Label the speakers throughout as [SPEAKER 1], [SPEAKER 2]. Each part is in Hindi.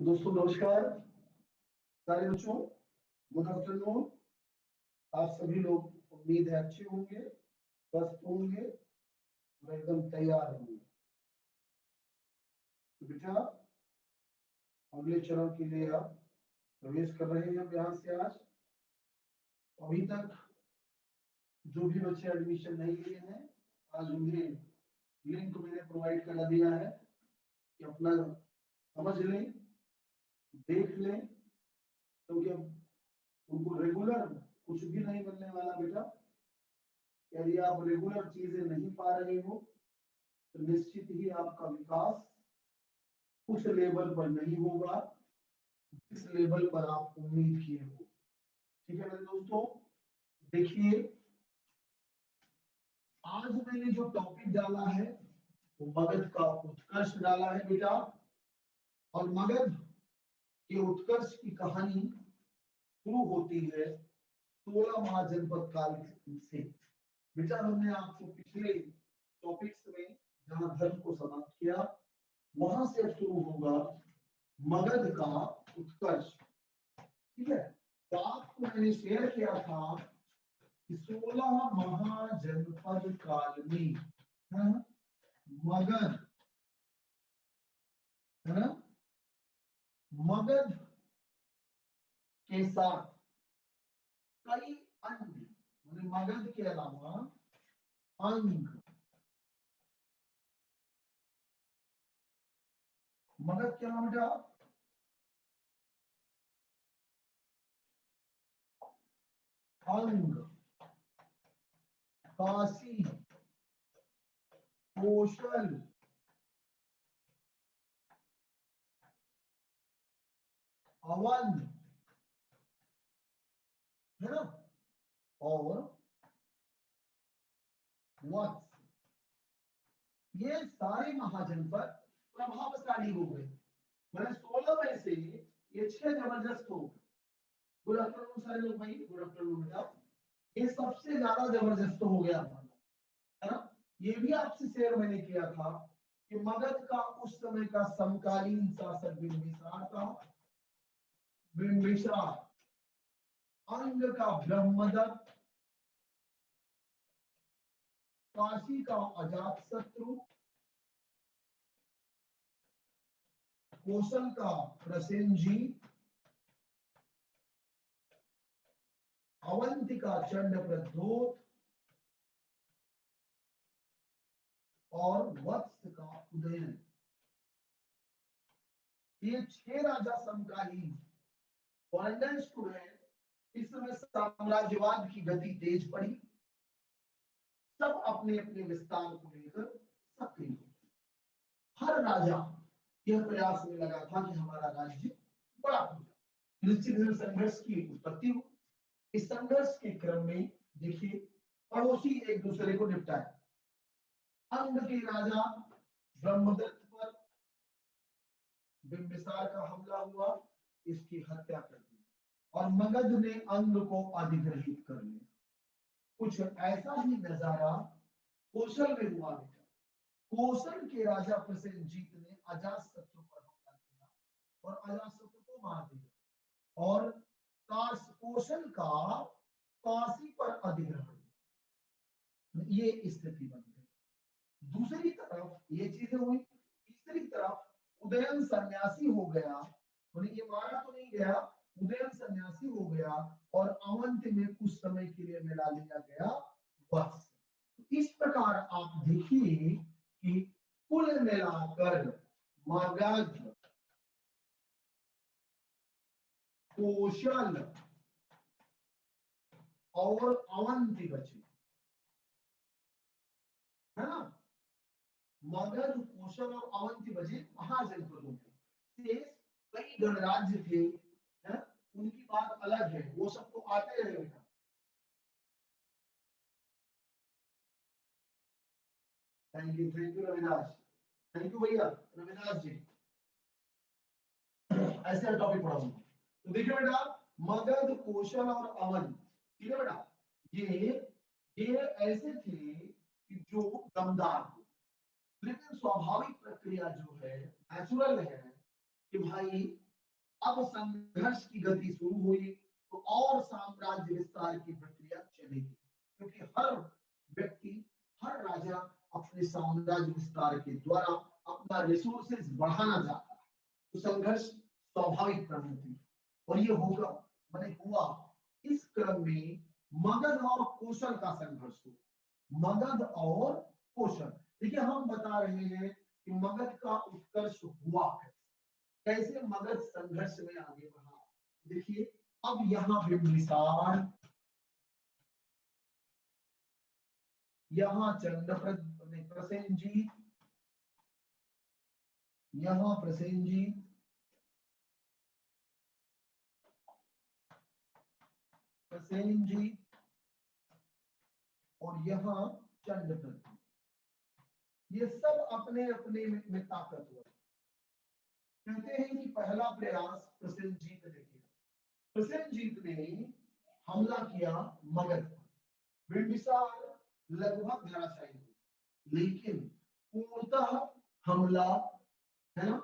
[SPEAKER 1] दोस्तों नमस्कार। सारे बच्चों गुड आफ्टरनून। आप सभी लोग उम्मीद है अच्छे होंगे, स्वस्थ होंगे और एकदम तैयार होंगे। तो बेटा अगले चरण के लिए आप प्रवेश कर रहे हैं यहाँ से। आज अभी तक जो भी बच्चे एडमिशन नहीं लिए हैं, आज उन्हें लिंक मैंने प्रोवाइड करा दिया है कि अपना समझ लें, देख लें, क्योंकि उनको रेगुलर कुछ भी नहीं मिलने वाला बेटा। यदि आप रेगुलर चीजें नहीं पा रहे हो तो निश्चित ही आपका विकास उस लेवल पर नहीं होगा जिस लेवल पर आप उम्मीद किए हो। ठीक है मेरे दोस्तों, देखिए आज मैंने जो टॉपिक डाला है वो मगध का उत्कर्ष डाला है बेटा। और मगध के उत्कर्ष की कहानी शुरू होती है 16 महाजनपद काल से। बेटा हमने आपको पिछले टॉपिक्स में जहां धर्म को समाप्त किया वहां से शुरू होगा मगध का उत्कर्ष। ठीक है, तो आपको मैंने शेयर किया था कि 16 महाजनपद काल में है मगध, है ना, मगध के साथ कई अन्य मगध के अलावा अंग, मगध क्या नाम बेटा, अंग, काशी, कौशल, अवध, है ना, और वत्स, ये सारे महाजनपद प्रभावशाली हो गए। मैंने 16 में से ये 6 जबरदस्त हो गए। गुड आफ्टरनून सारे लोग भाई, गुड आफ्टरनून बेटा। ये सबसे ज्यादा जबरदस्त हो गया है ना। ये भी आपसे शेयर मैंने किया था कि मगध का उस समय का समकालीन शासक बिंबिसार था। बिंबिसार, अंग का ब्रह्मदत्त, काशी का अजातशत्रु, कौशल का प्रसेनजीत, अवंती का चंड प्रद्योत और वत्स का उदयन। ये 6 राजा समकालीन। स्टूडेंट, इस समय साम्राज्यवाद की गति तेज पड़ी, सब अपने अपने विस्तार को लेकर सक्रिय हो। हर राजा यह प्रयास में लगा था कि हमारा राज्य बड़ा हो जाए, निश्चित ही संघर्ष की उत्पत्ति हो। इस संघर्ष के क्रम में देखिए पड़ोसी एक दूसरे को निपटाए। अंग के राजा ब्रह्मदत्त पर बिंबिसार का हमला हुआ, इसकी हत्या कर दी और मगध ने अंग को अधिग्रहित कर लिया। कुछ ऐसा ही नजारा कौशल में हुआ बेटा। कौशल के राजा प्रसेनजीत ने अजातशत्रु पर हमला किया और अजातशत्रु को मार दिया और कौशल का काशी पर अधिग्रहण, ये स्थिति बन गई। दूसरी तरफ ये चीजें हुई, तीसरी तरफ उदयन सन्यासी हो गया, ये मारा तो नहीं गया, उदयन सन्यासी हो गया और अवंत में कुछ समय के लिए मिला लिया गया वत्स। इस प्रकार आप देखिए कि कुल मिलाकर मगध, कौशल और अवंती बचे, है ना। मगध, कौशल और अवंती बचे महाजनपदों में। शेष कई गणराज्य थे, है? उनकी बात अलग है, वो सब तो आते रहेगा। Thank you Ravidas, thank you भैया रविदास जी। ऐसे टॉपिक पढ़ाऊंगा। तो देखिए बेटा, मगध, कौशल और अवध, ठीक है बेटा, ये ऐसे थे कि जो दमदार हो, लेकिन स्वाभाविक प्रक्रिया जो है, नेचुरल है कि भाई अब संघर्ष की गति शुरू हुई तो और साम्राज्य विस्तार की प्रक्रिया चलेगी, क्योंकि हर व्यक्ति, हर राजा अपने साम्राज्य विस्तार के द्वारा अपना रिसोर्सेज बढ़ाना चाहता है। तो संघर्ष स्वाभाविक प्रवृत्ति, और ये होगा, मैंने हुआ। इस क्रम में मगध और कौशल का संघर्ष हुआ। मगध और कौशल, देखिए हम बता रहे हैं कि मगध का उत्कर्ष हुआ कैसे, मगध संघर्ष में आगे बढ़ा। देखिए अब यहाँ बिंबिसार, यहाँ प्रसेनजीत, यहाँ प्रसेनजीत, प्रसेनजीत और यहाँ चंद्रप्रद्युम्न, ये सब अपने अपने में ताकतवर। कहते हैं कि पहला प्रयास प्रसेनजीत ने किया। प्रसेनजीत ने हमला किया मगध पर। बिंबिसार लगभग धराशायी हुआ, लेकिन पूर्णतः हमला, है ना,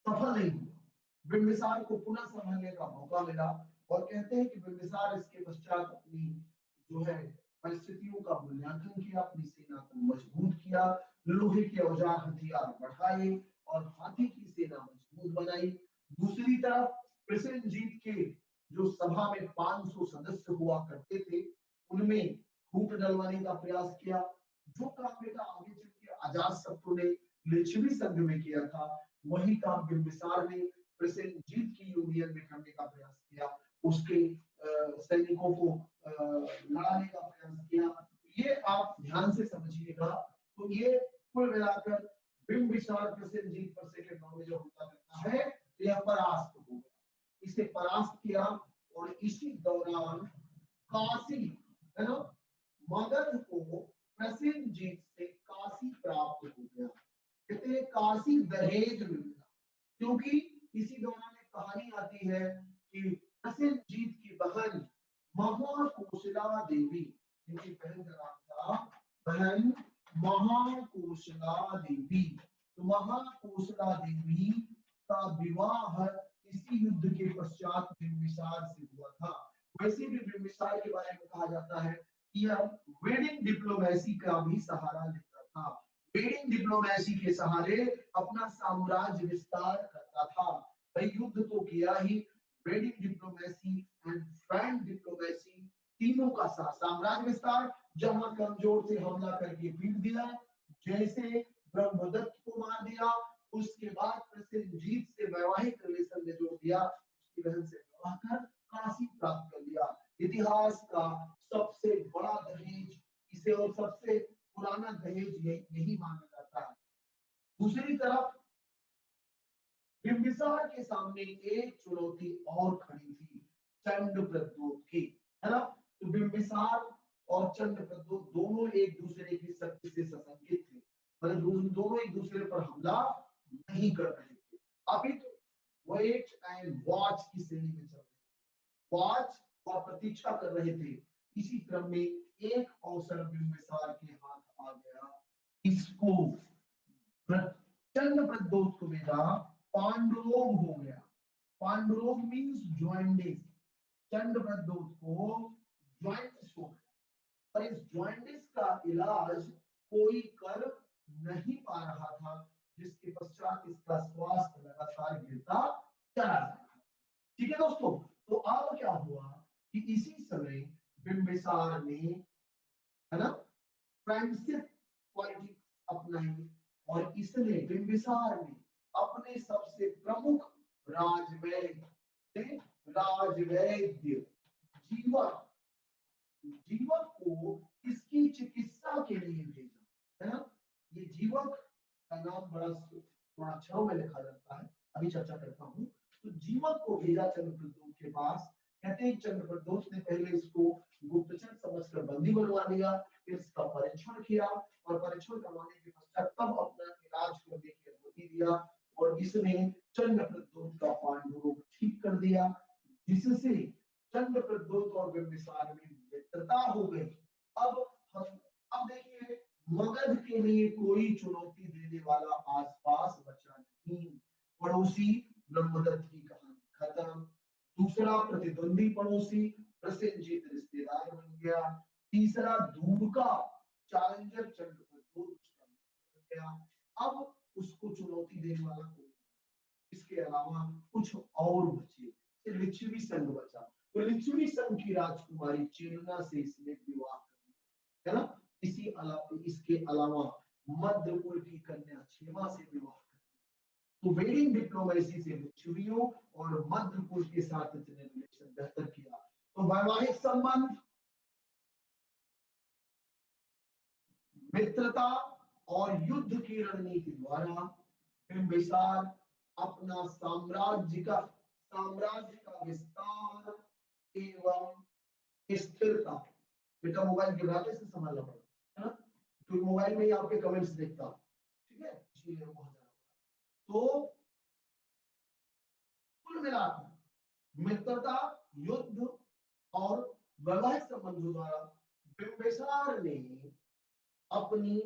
[SPEAKER 1] सफल नहीं हुआ। बिंबिसार को पुनः संभलने का मौका मिला, और कहते हैं कि बिंबिसार इसके पश्चात अपनी जो है परिस्थितियों का मूल्यांकन किया, अपनी सेना को मजबूत किया, लोहे के औजार हथियार बढ़ाए और हाथी की सेना मजबूत बनाई। दूसरी तरफ प्रसेनजीत के जो सभा में 500 सदस्य हुआ करते थे, उनमें फूट डलवाने का प्रयास किया। जो काम बेटा आगे चल के अजातशत्रु ने लिच्छवी संघ में किया था, वही काम बिंबिसार ने प्रसेनजीत की यूनियन में करने का प्रयास किया। उसके सैनिकों को लड़ाने का प्रयास किया। ये आप ध्यान से समझिएगा। तो ये कुल मिलाकर बिंबिसार प्रसेनजीत पर सेकंड राउंड में जो हमला करता है, यह परास्त हो गया, इसे परास्त किया। और इसी दौरान काशी, है ना, मगध को प्रसेनजीत से काशी प्राप्त हो गया। कहते हैं काशी दहेज में मिला, क्योंकि इसी दौरान एक कहानी आती है कि प्रसेनजीत की बहन महाकोशला देवी, इनकी बहन का नाम था बहन महाकोशला देवी। तो महाकोशला देवी का विवाह इसी युद्ध के पश्चात बिंबिसार से हुआ था। वैसे भी बिंबिसार के बारे में कहा जाता है कि यह वेडिंग डिप्लोमेसी का भी सहारा लेता था। वेडिंग डिप्लोमेसी के सहारे अपना साम्राज्य विस्तार करता था। भाई युद्ध तो किया ही, wedding diplomacy and frank diplomacy, तीनों का साथ साम्राज्य विस्तार, जहां कमजोर से हमला करके पीट दिया, जैसे ब्रह्मदत्त को मार दिया, उसके बाद प्रसेनजीत से वैवाहिक रिलेशन में जोड़ दिया, उसकी बहन से विवाह कर काशी प्राप्त कर लिया। इतिहास का सबसे बड़ा दहेज इसे, और सबसे पुराना दहेज यही माना जाता है। दूसरी तरफ बिंबिसार के सामने एक चुनौती और खड़ी थी, चंद्रप्रद्योत की, है ना। तो बिंबिसार और चंद्रप्रद्योत दोनों एक दूसरे की शक्ति से सशंकित थे, मतलब दोनों एक दूसरे पर हमला नहीं कर रहे थे। अभी तो वेट एंड वॉच की श्रेणी में चल रहे थे, वॉच और प्रतीक्षा कर रहे थे। इसी क्रम में एक अवसर बिंबिसार के हाथ आ गया, इसको चंद्रप्रद्योत को मिला, पांडुरोग हो गया। पांडुरोग मींस जॉइंडिस, चंद्रप्रद्योत को जॉइंटिस हो गया, और इस जॉइंटिस का इलाज कोई कर नहीं पा रहा था, जिसके पश्चात इसका स्वास्थ्य लगातार गिरता चला जा रहा था। ठीक है दोस्तों, तो अब क्या हुआ कि इसी समय बिंबिसार ने, है ना, फ्रेंडशिप पॉलिटिक्स अपनाई, और इसने, बिंबिसार ने अपने सबसे प्रमुख राजवैद्य जीवक को इसकी चिकित्सा के लिए भेजा, है ना। ये जीवक का नाम बड़ा थोड़ा अक्षरों में लिखा जाता है, अभी चर्चा करता हूँ। तो जीवक को भेजा चंद्रप्रद्योत के पास। कहते हैं चंद्रप्रद्योत ने पहले इसको गुप्तचर समझकर बंदी बनवा लिया, फिर इसका परीक्षण किया, और परीक्षण करवाने के पश्चात तब अपना इलाज करने की अनुमति दिया, और इसने चंद्रप्रद्योत का पांडुरोग ठीक कर दिया, जिससे चंद्रप्रद्योत और बिंबिसार में मित्रता हो गई। अब देखिए, मगध के लिए कोई चुनौती देने वाला आसपास बचा नहीं। पड़ोसी ब्रह्मदत्त की कहानी खत्म। दूसरा, प्रतिद्वंदी पड़ोसी प्रसेनजीत रिश्तेदार बन गया। तीसरा, दूर का चैलेंजर चंद्र पर दो दुष्कर्म बन गया। अब उसको चुनौती देने वाला कोई नहीं। इसके अलावा कुछ और बचे, सिर्फ लिच्छवी संघ बचा। तो लिच्छवी संघ की राजकुमारी चेलना से इसने विवाह कर, है ना। इसके अलावा मध्यकुल की कन्या क्षेमा से विवाह कर। तो वेडिंग डिप्लोमेसी से लिच्छवियों और मध्यकुल के साथ इसने रिलेशन बेहतर किया। तो वैवाहिक संबंध, मित्रता और युद्ध की रणनीति द्वारा बिंबिसार अपना साम्राज्य का विस्तार एवं स्थिरता। बेटा मोबाइल गिराते से संभालना पड़ेगा, है ना, तो मोबाइल में ही आपके कमेंट्स देखता हूं, ठीक है, इसलिए वहां जाना पड़ा। तो कुल मिलाकर मित्रता, युद्ध और वैवाहिक संबंधों द्वारा बिंबिसार ने अपनी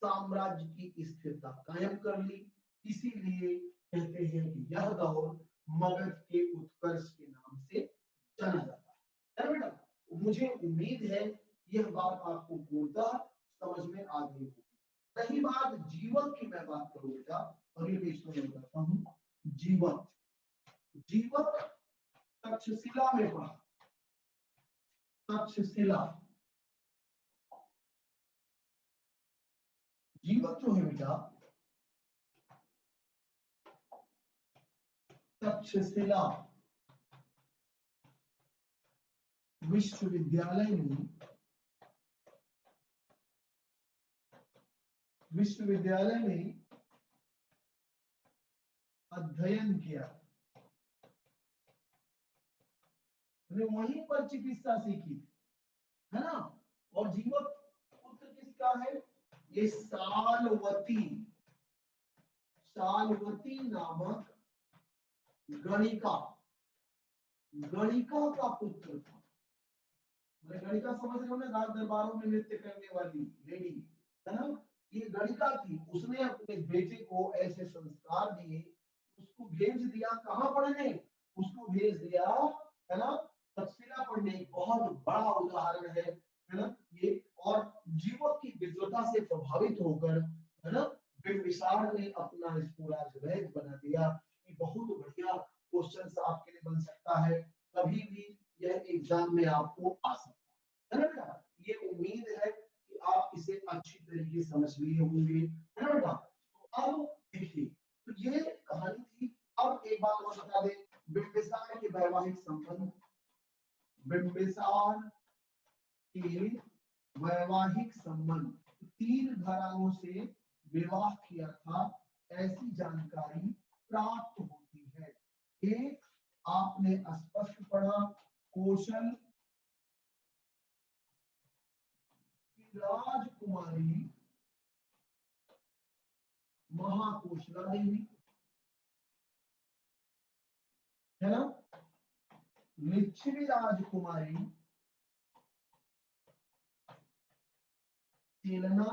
[SPEAKER 1] साम्राज्य की स्थिरता कायम कर ली। इसीलिए कहते हैं कि यह दौर मगध के उत्कर्ष के नाम से जाना जाता है बेटा। मुझे उम्मीद है यह बात आपको पूर्णतः समझ में आ गई होगी। रही बात जीवन की, मैं बात करूं बेटा, अगले पेज में बताता हूं। जीवन तक्षशिला में पढ़ा। तक्षशिला जीवक जो है बेटा, तक्षशिला विश्वविद्यालय में अध्ययन किया। वहीं पर चिकित्सा सीखी, है ना। और जीवक पुत्र किसका है? ये सालवती नामक गणिका का पुत्र था। गणिका समझ रहे हो ना, राज दरबारों में नृत्य करने वाली लेडी, है ना, ये गणिका थी। उसने अपने बेटे को ऐसे संस्कार दिए, उसको भेज दिया कहाँ पढ़ने? उसको भेज दिया, है ना, तक्षशिला पढ़ने। बहुत बड़ा उदाहरण है ना ये। और जीवक की विद्वता से प्रभावित होकर, है ना, बिंबिसार ने अपना इसको राजवैद बना दिया। ये बहुत बढ़िया क्वेश्चन आपके लिए बन सकता है, कभी भी यह एग्जाम में आपको आ सकता है ना बेटा। ये उम्मीद है कि आप इसे अच्छी तरीके से समझ लिए होंगे, है ना बेटा। तो अब देखिए, तो ये कहानी थी। अब एक बात और बता दें, बिंबिसार के वैवाहिक संबंध, बिंबिसार के वैवाहिक संबंध, 3 घरानों से विवाह किया था, ऐसी जानकारी प्राप्त होती है। एक आपने स्पष्ट पढ़ा, कौशल की राजकुमारी महाकोशला देवी, है ना। लिच्छवी राजकुमारी चेलना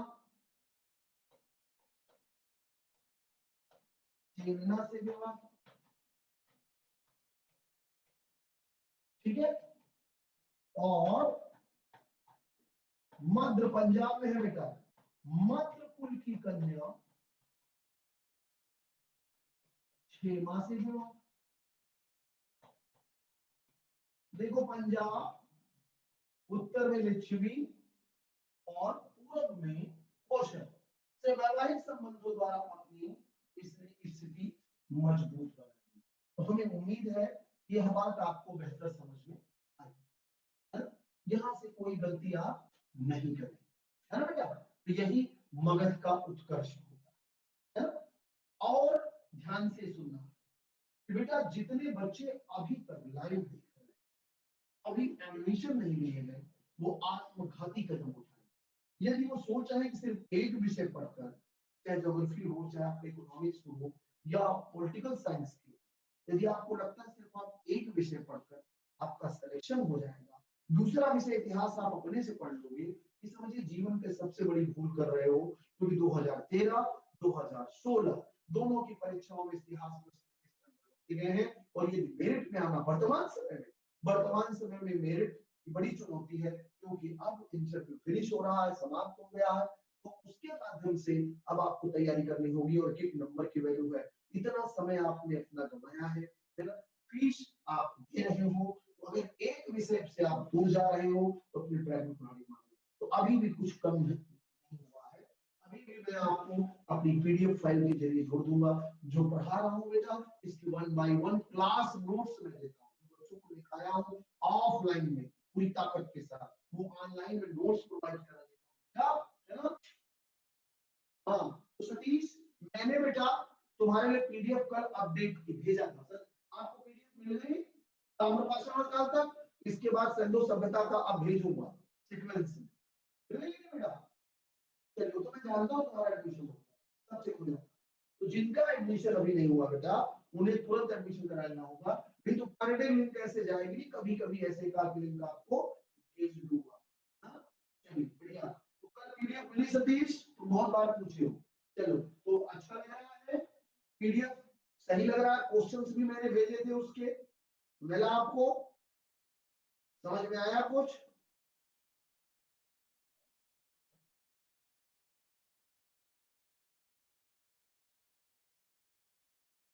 [SPEAKER 1] से विवाह, ठीक है। और मध्य पंजाब में है बेटा, मध्य कुल की कन्या क्षेमा से विवाह। देखो, पंजाब, उत्तर में लिच्छवी और पूर्व में कौशल से वैवाहिक संबंधों द्वारा अपनी स्थिति मजबूत बनाई। तो हमें उम्मीद है यह बात आपको बेहतर समझ में आई, यहां से कोई गलती आप नहीं करें, है ना बेटा। तो यही मगध का उत्कर्ष होता है। और ध्यान से सुनना बेटा, जितने बच्चे अभी तक लाइव देख रहे हैं, अभी एडमिशन नहीं लिए हैं, वो आत्मघाती कदम उठाए। यदि वो सोच रहे हैं कि सिर्फ एक विषय पढ़कर, चाहे ज्योग्राफी हो, चाहे आपका इकोनॉमिक्स हो या पॉलिटिकल साइंस की, यदि आपको लगता है सिर्फ आप एक विषय पढ़कर आपका सिलेक्शन हो जाएगा, दूसरा विषय इतिहास आप अपने से पढ़ लोगे, कि समझिए जीवन के सबसे बड़ी भूल कर रहे हो। क्योंकि 2013, 2016 दोनों की परीक्षाओं में इतिहास में गए हैं। और ये मेरिट में आना वर्तमान समय में मेरिट की बड़ी चुनौती है, क्योंकि अब इंटरव्यू फिनिश हो रहा है, समाप्त हो गया है, तो उसके माध्यम से अब आपको तैयारी करनी होगी। और किस नंबर की वैल्यू है, इतना समय आपने अपना गंवाया है ना, फीस आप दे रहे हो, तो अगर एक विषय से आप दूर जा रहे हो तो अपनी प्राइवेट प्रणाली मांगो। तो अभी भी कुछ कम नहीं हुआ है, अभी भी मैं आपको अपनी पीडीएफ फाइल के जरिए जोड़ दूंगा। जो पढ़ा रहा हूँ बेटा, इसकी 1 बाय 1 क्लास नोट्स में देता हूँ, बच्चों को लिखाया हूँ ऑफलाइन में पूरी ताकत के साथ, वो ऑनलाइन में नोट्स प्रोवाइड करा देता हूँ, है ना। हाँ, तो सतीश, मैंने बेटा तुम्हारे लिए पीडीएफ कल अपडेट भेजा था सर, आपको पीडीएफ मिल गई ताम्रपाषाण काल तक। इसके बाद सिंधु सभ्यता का अब भेजूंगा सीक्वेंस में, मिल गई बेटा। चलिए, तो मैं जानता हूँ तुम्हारा एडमिशन होगा सबसे पहले। तो जिनका एडमिशन अभी नहीं हुआ बेटा, उन्हें तुरंत एडमिशन करा लेना होगा, नहीं तो पर डे लिंक कैसे जाएगी, कभी कभी ऐसे का लिंक आपको भेज दूंगा। हाँ, चलिए बढ़िया। तो कल पीडीएफ मिली सतीश, तो बहुत बार पूछे हो। चलो, तो अच्छा लग रहा है, पीडीएफ सही लग रहा है, क्वेश्चंस भी मैंने भेजे थे उसके, मिला आपको, समझ में आया कुछ?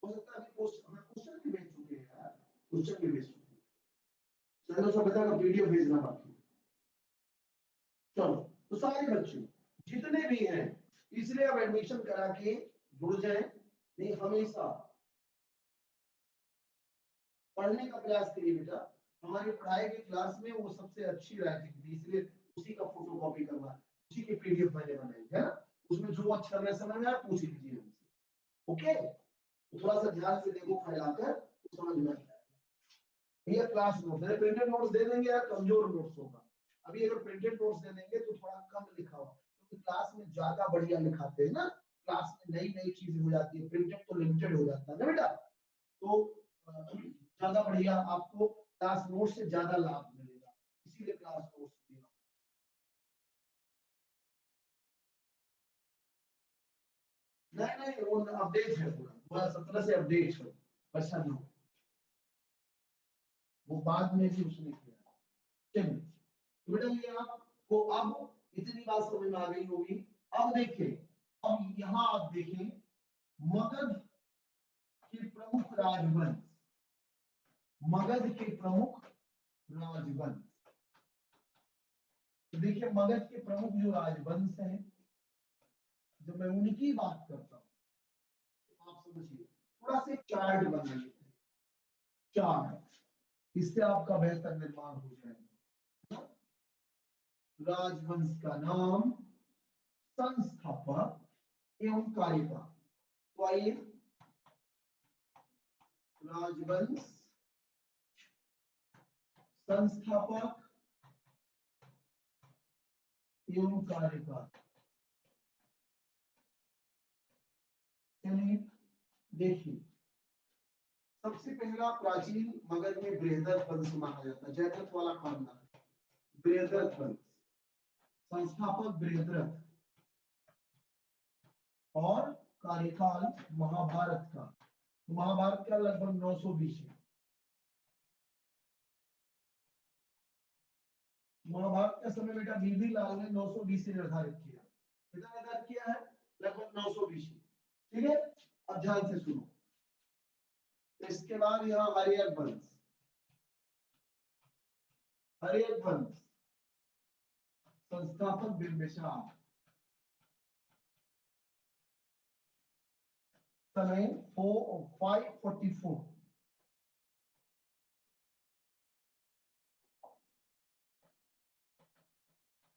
[SPEAKER 1] हो सकता है अभी क्वेश्चन भी भेज चुके हैं यार, क्वेश्चन भी भेज चुके हैं, चलो सब बता का पीडीएफ भेजना बाकी। चलो, तो सारे बच्चे जितने भी हैं, इसलिए अब एडमिशन करा के जुड़ जाए, नहीं हमेशा पढ़ने का प्रयास करिए बेटा। हमारी पढ़ाई की क्लास में वो सबसे अच्छी राइटिंग थी, इसलिए उसी का फोटो कॉपी करवा, उसी की पीडीएफ मैंने बनाई है ना, उसमें जो अक्षर में समझ में आया पूछ लीजिए हमसे, ओके। तो थोड़ा सा ध्यान से देखो फैलाकर, तो समझ में आएगा। ये क्लास नोट है, प्रिंटेड नोट्स दे देंगे यार, कमजोर नोट्स होगा। अभी अगर प्रिंटेड नोट्स दे देंगे तो थोड़ा कम लिखा हुआ, क्योंकि क्लास में ज्यादा बढ़िया लिखाते हैं ना, क्लास में नई नई चीजें हो जाती है, प्रिंटेड तो लिमिटेड हो जाता है ना बेटा। तो ज्यादा बढ़िया आपको क्लास नोट से ज्यादा लाभ मिलेगा, इसीलिए क्लास नोट्स दिया। नहीं नहीं, वो अपडेट है पूरा, 2017 से अपडेट है, अच्छा नहीं, वो बाद में भी उसने किया। चलिए, तो बेटा ये आपको अब इतनी बात समझ में आ गई होगी। अब देखिए, अब यहाँ आप देखें, मगध के प्रमुख राजवंश, मगध के प्रमुख राजवंश, तो देखिए मगध के प्रमुख जो राजवंश हैं, जब मैं उनकी बात करता हूँ तो आप समझिए, थोड़ा सा चार्ट बना लेते हैं, चार्ट, इससे आपका बेहतर निर्माण हो जाएगा। राजवंश का नाम, संस्थापक एवं कार्यकाल, तो आइए, राजवंश, संस्थापक एवं कार्यकाल। चलिए देखिए, सबसे पहला प्राचीन मगध में बृहदर्थ वंश माना जाता है, जयद्रथ वाला खानदान, बृहदर्थ वंश, संस्थापक बृहदर्थ, और कार्यकाल महाभारत का, तो महाभारत का लगभग 900 BC, महाभारत का समय बेटा बीबी लाल ने 900 BC निर्धारित किया, कितना निर्धारित किया है, लगभग 900 BC, ठीक है। अब ध्यान से सुनो, इसके बाद यहाँ हरियक वंश, हरियक वंश, संस्थापक बिंबिसार, समय 544,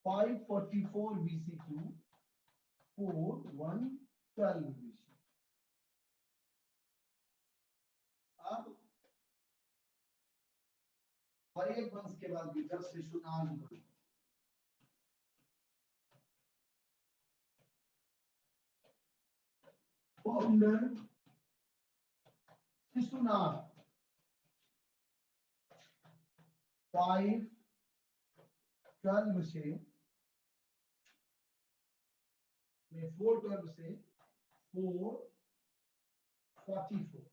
[SPEAKER 1] 544 BC to 4112 BC। अब हरियक वंश के बाद बीता शिशुनाग वंश, शिशुनाग 512 से 412 से 444,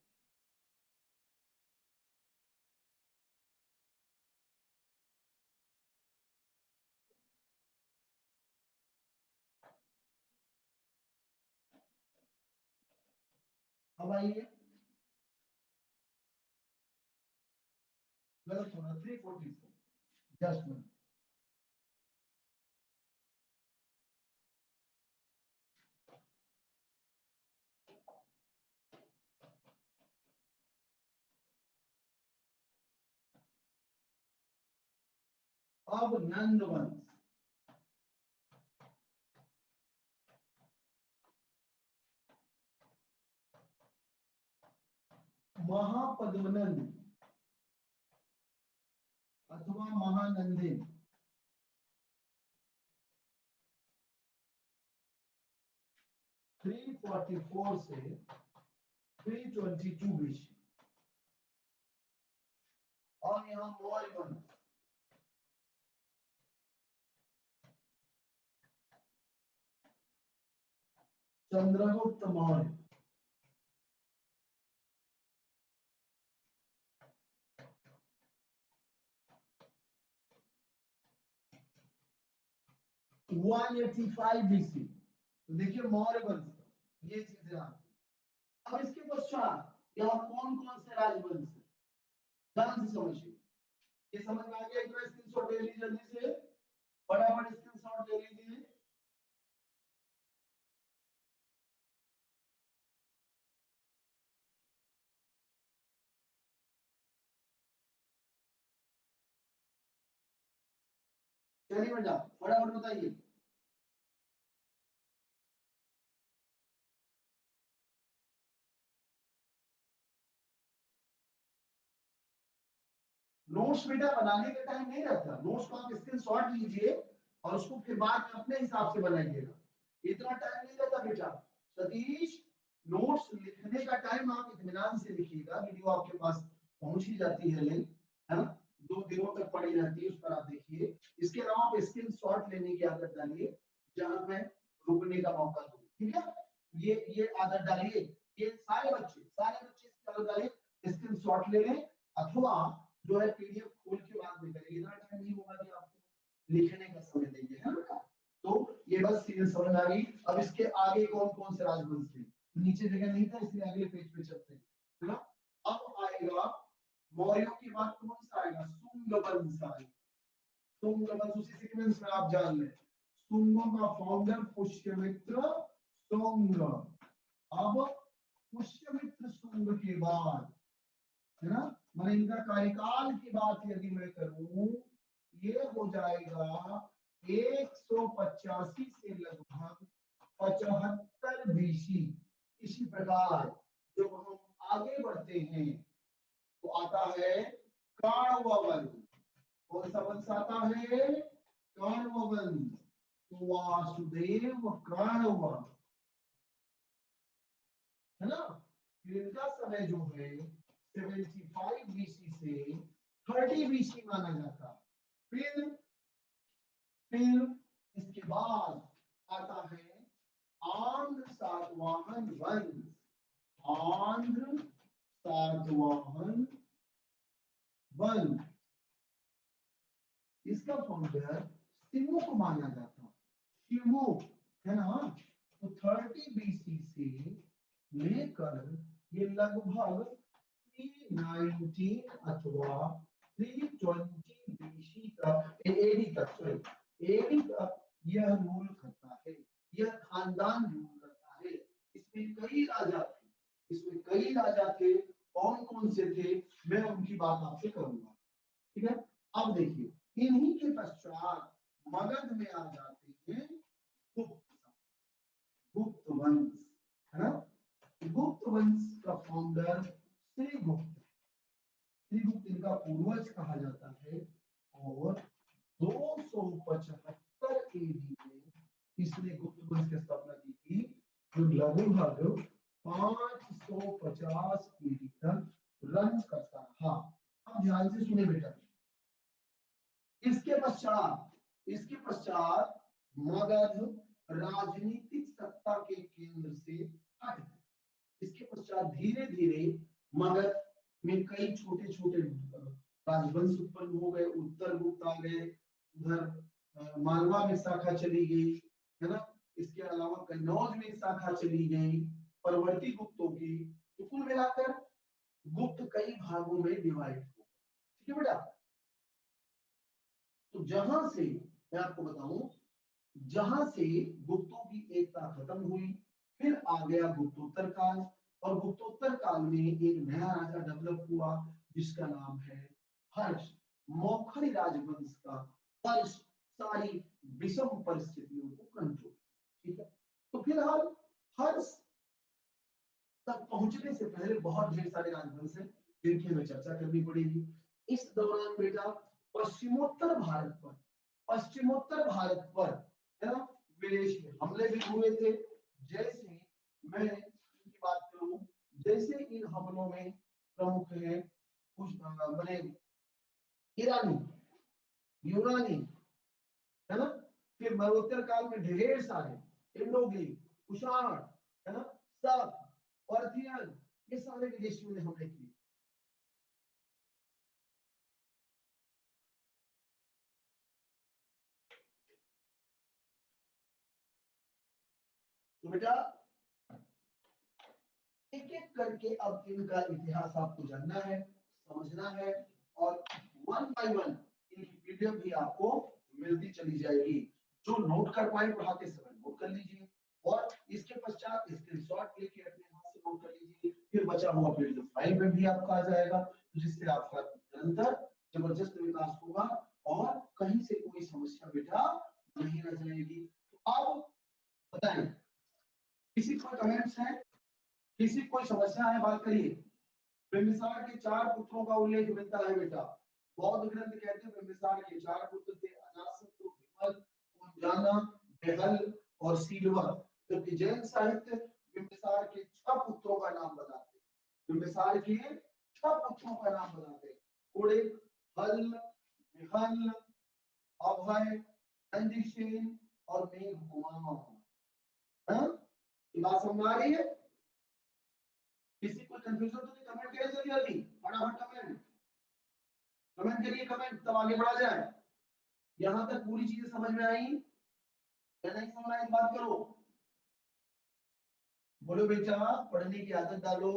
[SPEAKER 1] अब आइए, गलत होना, 344 जस्ट वन। अब नंदवंश, महापद्मनंद अथवा महानंदिन, थ्री 344 से 322 बीसी। और यहाँ मौर्य वंश, चंद्रगुप्त मौर्य, वन 185 बीसी। तो देखिए मौर्य वंश, ये चीजें आती। अब इसके पश्चात यहाँ कौन कौन से राजवंश है, ध्यान से समझिए। ये समझ में आ गया? एक स्क्रीनशॉट ले लीजिए जल्दी से, फटाफट स्क्रीनशॉट ले लीजिए। चलिए बेटा फटाफट बताइए। नोट्स बेटा बनाने का टाइम नहीं रहता, नोट्स को आप स्क्रीनशॉट लीजिए और उसको फिर बाद में अपने हिसाब से बनाइएगा, इतना टाइम नहीं रहता बेटा। सतीश, नोट्स लिखने का टाइम आप इत्मीनान से लिखिएगा, वीडियो आपके पास पहुंच ही जाती है लिंक, है ना, 2 दिनों तक पड़ी रहती है, उस पर आप देखिए। इसके अलावा आप स्क्रीनशॉट लेने की आदत डालिए, जहां मैं रुकने का मौका दूं, ठीक है? ये आदत डालिए, ये सारे बच्चे इसकी आदत डालिए, स्क्रीनशॉट ले लें, अथवा जो है पीडीएफ खोल के बाद में करेंगे, इतना टाइम नहीं होगा कि आपको लिखने का समय देंगे, है ना? तो ये बस सीरियल समझ आ गई। अब इसके आगे कौन कौन से राजवंश थे, नीचे जगह नहीं था इसलिए अगले पेज पे चलते हैं, है ना? अब आएगा मौर्यों के बाद कौन सा आएगा, शुंग वंश आएगा। शुंग वंश उसी सीक्वेंस में आप जान लें। शुंगों का फाउंडर पुष्यमित्र शुंग। अब पुष्यमित्र शुंग के बाद, है ना, मैं इनका कार्यकाल की बात यदि मैं करूं, ये हो जाएगा 185 से लगभग 75 बीसी। इसी प्रकार जब हम आगे बढ़ते हैं तो आता है काण्व वंश। कौन सा वंश आता है, काण्व वंश, वासुदेव काण्व, है ना? इनका समय जो है 75 बीसी से 30 बीसी माना जाता। फिर इसके बाद आता है आंध्र सातवाहन वंश। आंध्र सातवाहन वंश, इसका फाउंडर सिमुक माना जाता, सिमुक, है ना? तो 30 बीसी से लेकर ये लगभग 319 अथवा 320 बीसी तक, एडी तक, सॉरी एडी तक यह रूल करता है, यह खानदान रूल करता है। इसमें कई राजा थे, कौन कौन से थे मैं उनकी बात आपसे करूंगा, ठीक है? अब देखिए इन्हीं के पश्चात मगध में आ जाते हैं गुप्त वंश, है ना? गुप्त वंश का फाउंडर श्रीगुप्त, श्रीगुप्त इनका पूर्वज कहा जाता है। और 275 एडी में इसने गुप्त वंश की स्थापना की थी, जो लगभग 550 एडी तक रन करता रहा। अब ध्यान से सुने बेटा, इसके पश्चात मगध राजनीतिक सत्ता के केंद्र से हट गए। इसके पश्चात धीरे धीरे मगध में कई छोटे छोटे राजवंश उत्पन्न हो गए। उत्तर गुप्त आ गए, उधर मालवा में शाखा चली गई, है ना? इसके अलावा कन्नौज में शाखा चली गई परवर्ती गुप्तों की। मिलाकर गुप्त कई भागों में डिवाइड हो, ठीक है बेटा। तो जहां से मैं आपको बताऊं, जहां से गुप्तों की एकता खत्म हुई, फिर आ गया गुप्तोत्तर काल, और गुप्तोत्तर काल में एक नया राजा डेवलप हुआ जिसका नाम है हर्ष। मौखरी राजवंश का हर्ष सारी विषम परिस्थितियों को कंट्रोल, ठीक है। तो फिलहाल हर्ष तक पहुंचने से पहले बहुत ढेर सारे राजवंश हैं जिनकी हमें चर्चा करनी पड़ेगी। इस दौरान बेटा पश्चिमोत्तर भारत पर है ना विदेशी हमले भी हुए थे। जैसे मैं इनकी बात करूं, जैसे इन हमलों में प्रमुख है कुछ बने ईरानी, यूनानी, है ना। फिर मरणोत्तर काल में ढेर सारे इंडोग्रीक, कुषाण, है ना, सब पार्थियन, ये सारे विदेशियों ने हमले किए। तो बेटा एक एक करके अब इनका इतिहास आपको जानना है, समझना है, और वन बाय वन इनकी पीडीएफ भी आपको मिलती चली जाएगी। जो नोट कर पाए पढ़ाते समय नोट कर लीजिए, और इसके पश्चात स्क्रीनशॉट लेके अपने हाथ से नोट कर लीजिए। फिर बचा हुआ पीडीएफ फाइल में भी आपका आ जाएगा, जिससे आपका निरंतर जबरदस्त विकास होगा और कहीं से कोई समस्या बेटा नहीं रह जाएगी। तो अब बताएं, किसी को कमेंट्स है, किसी कोई समस्या है, बात करिए। बिंबिसार के 4 पुत्रों का उल्लेख मिलता है बेटा। बौद्ध ग्रंथ कहते हैं बिंबिसार के 4 पुत्र थे, अजातशत्रु, विमल, उज्जाना, बेहल और सीलवर। जबकि जैन साहित्य बिंबिसार के 6 पुत्रों का नाम बताते हैं। बिंबिसार के 6 पुत्रों का नाम बताते हैं, कुड़िक, हल, विहल, अभय, नंदीसेन और मेघकुमार। ये बात समझ आ रही है? किसी को कंफ्यूजन तो नहीं? कमेंट करिए जल्दी जल्दी, फटाफट कमेंट करिए, कमेंट, तब आगे बढ़ा जाए। यहां तक पूरी चीजें समझ में आई या नहीं समझ आई? बात करो, बोलो बेटा, पढ़ने की आदत डालो,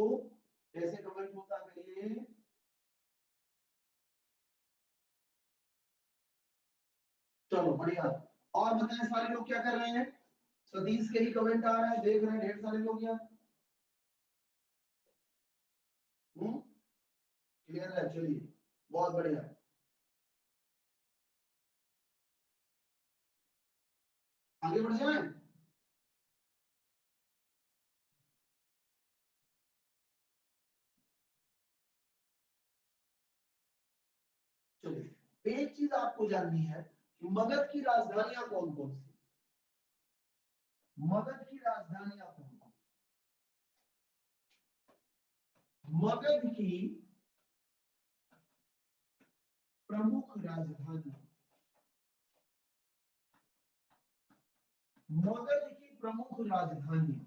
[SPEAKER 1] ऐसे कमेंट होता करिए। चलो बढ़िया। और बताएं सारे लोग क्या कर रहे हैं? सतीश के ही कमेंट आ रहा है, देख रहे हैं ढेर सारे लोग यहाँ। क्लियर है? चलिए बहुत बढ़िया। आगे बढ़ जाए। चलिए, एक चीज आपको जाननी है कि मगध की राजधानियां कौन कौन सी? मगध की राजधानियां कौन कौन? मगध की प्रमुख राजधानी, मगध की प्रमुख राजधानी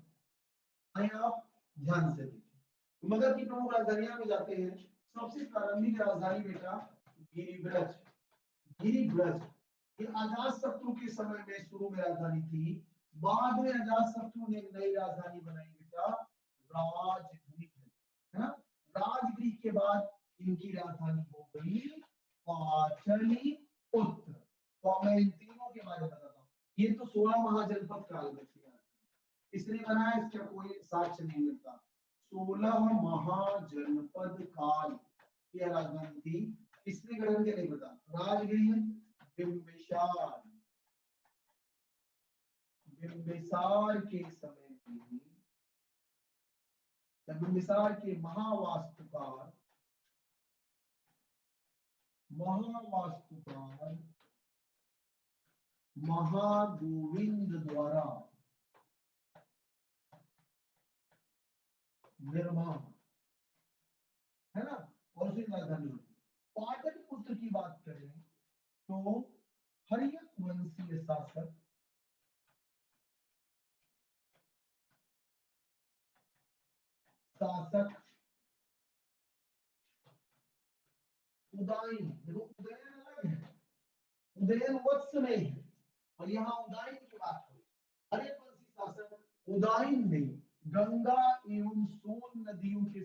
[SPEAKER 1] आप ध्यान से देखिए। मगध की प्रमुख राजधानियां में जाते हैं। सबसे प्रारंभिक राजधानी बेटा गिरिब्रज। गिरिब्रज ये अजातशत्रु के समय में शुरू में राजधानी थी। बाद में अजातशत्रु ने एक नई राजधानी बनाई बेटा राजगृह, है ना। राजगृह के बाद इनकी राजधानी हो गई पाटलिपुत्र। तो मैं इन तीनों के बारे में बताता हूँ। ये तो 16 महाजनपद काल में थी, इसने बनाया, इसका कोई साक्ष्य नहीं मिलता। 16 महाजनपद काल की राजधानी थी। इसने ग्रहण के नहीं बता। राजगृह बिंबिसार, बिंबिसार के समय में, बिंबिसार के महावास्तुकार महागोविंद द्वारा निर्माण, है ना, और उसकी राजधानी। पाटलिपुत्र की बात करें तो हर्यक वंशीय शासक उदयन, देखो उदयन अलग है, उदयन वत्स नहीं है, और यहाँ उदयन की बात हो। हर्यक वंशी शासक उदयन ने गंगा एवं सोन नदियों के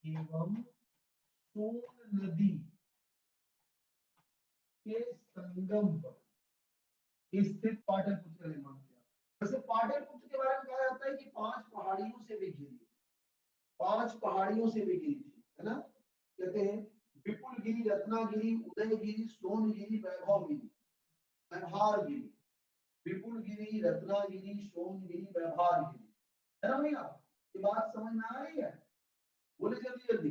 [SPEAKER 1] एवं सोन नदी के संगम पर स्थित पाटलिपुत्र का निर्माण किया। वैसे पाटलिपुत्र के बारे में कहा जाता है कि 5 पहाड़ियों से भी घिरी, 5 पहाड़ियों से भी घिरी थी, है ना। कहते हैं विपुलगिरी, रत्नागिरी, उदयगिरी, सोनगिरी, वैभवगिरी, वैभारगिरी, विपुलगिरी, रत्नागिरी, सोनगिरी, वैभारगिरी, है ना भैया। ये बात समझ में आ रही है? बोले जल्दी जल्दी,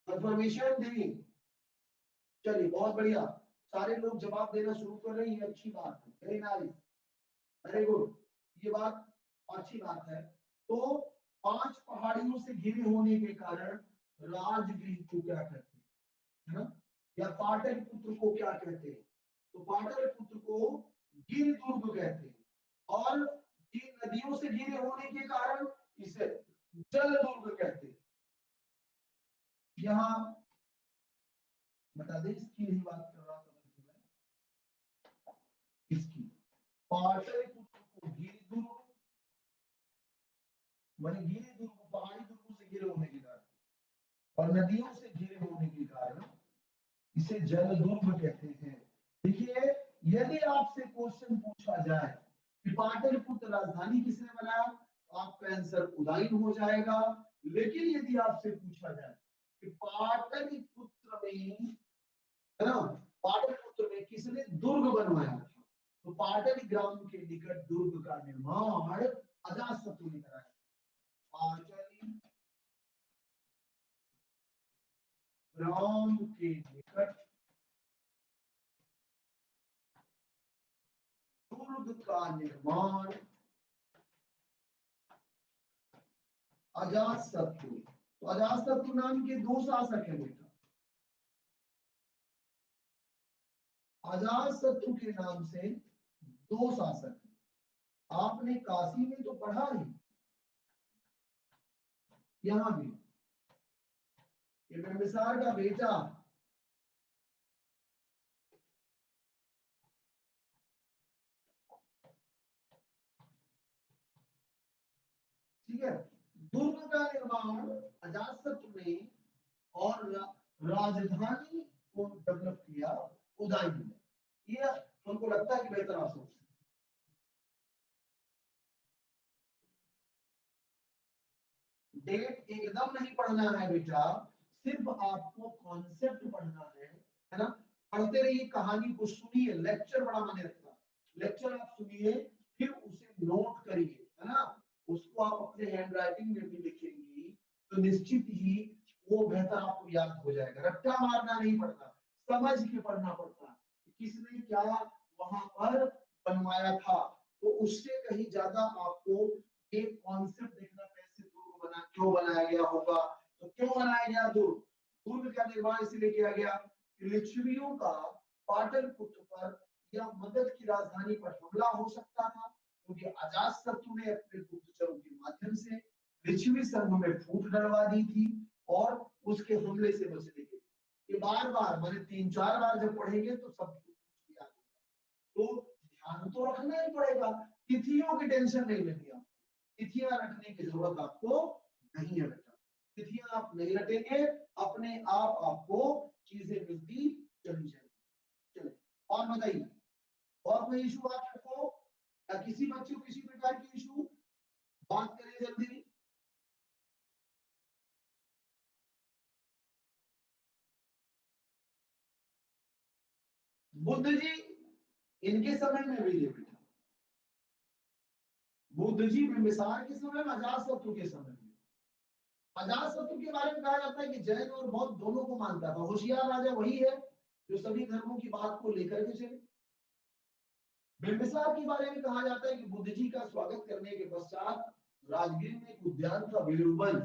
[SPEAKER 1] कंफर्मेशन देंगे। चलिए बहुत बढ़िया, सारे लोग जवाब देना शुरू कर रहे हैं, ये अच्छी बात है, वेरी नाइस, वेरी गुड, ये बात अच्छी बात है। तो 5 पहाड़ियों से घिरे होने के कारण राजगृह को क्या कहते हैं, है ना, या पाटलिपुत्र को क्या कहते हैं? तो पाटलिपुत्र को गिर दुर्ग कहते हैं, और इन नदियों से घिरे होने के कारण इसे जल दुर्ग कहते हैं। यहाँ बता दें, इसकी ही बात कर रहा था इसकी, पाटलिपुत्र को गिर दुर्ग, गिर दुर्ग पहाड़ी दुर्गों से घिरे होने के कारण और नदियों से घिरे होने के कारण इसे जल दुर्ग कहते हैं। देखिए, यदि आपसे क्वेश्चन पूछा जाए कि पाटलिपुत्र राजधानी किसने बनाया, तो आपका आंसर उदयन हो जाएगा। लेकिन यदि आपसे पूछा जाए कि पाटलिपुत्र में, है ना, पाटलिपुत्र में किसने दुर्ग बनवाया था, तो पाटलिग्राम के निकट दुर्ग का निर्माण अजातशत्रु ने कराया। पाटलिग्राम के निकट दुर्ग का निर्माण अजातशत्रु। तो अजातशत्रु नाम के 2 शासक हैं बेटा, अजातशत्रु के नाम से 2 शासक हैं। आपने काशी में तो पढ़ा ही, यहां भी ये बिंबिसार का बेटा ठीक है, दुर्ग का निर्माण अजातशत्रु ने और राजधानी को डेवलप किया उदयन ने। ये हमको लगता है कि बेहतर आंसर। डेट एकदम नहीं पढ़ना है बेटा, सिर्फ आपको कॉन्सेप्ट पढ़ना है ना। पढ़ते रहिए, कहानी को सुनिए, लेक्चर बड़ा माने रखता है, लेक्चर आप सुनिए फिर उसे नोट करिए, है ना। उसको आप अपने हैंड राइटिंग में भी लिखेंगी तो निश्चित ही वो बेहतर आपको याद हो जाएगा। रट्टा मारना नहीं पड़ता, समझ के पढ़ना पड़ता है किसने क्या वहां पर बनवाया था। तो उससे कहीं ज्यादा आपको एक कॉन्सेप्ट देखना, कैसे दुर्ग बना, क्यों बनाया गया होगा, तो क्यों बनाया गया दुर्ग, दुर्ग का निर्माण इसलिए किया गया कि लिच्छवियों का पाटलिपुत्र पर या मगध की राजधानी पर हमला हो सकता था, क्योंकि अजातशत्रु ने अपने गुप्तचरों के माध्यम से लिच्छवी संघ में फूट डलवा दी थी और उसके हमले से बचने के लिए। ये बार बार मैंने 3-4 बार जब पढ़ेंगे तो सब कुछ याद होगा। तो ध्यान तो रखना ही पड़ेगा, तिथियों की टेंशन नहीं लेनी है, तिथियां रखने की जरूरत आपको नहीं है बेटा। तिथियां आप नहीं रखेंगे, अपने आप आपको चीजें मिलती चली जाएगी। चले और बताइए, और कोई इशू आपको या किसी बच्चे को किसी प्रकार की इशू, बात करें जल्दी। बुद्ध जी इनके समय में भी ये बेटा, बुद्ध जी बिंबिसार के समय में, अजातशत्रु के समय में। अजातशत्रु के बारे में कहा जाता है कि जैन और बौद्ध दोनों को मानता था, होशियार राजा वही है जो सभी धर्मों की बात को लेकर के चले। बिंबिसार के बारे में कहा जाता है कि बुद्ध जी का स्वागत करने के पश्चात राजगीर में एक उद्यान था, वेणुवन,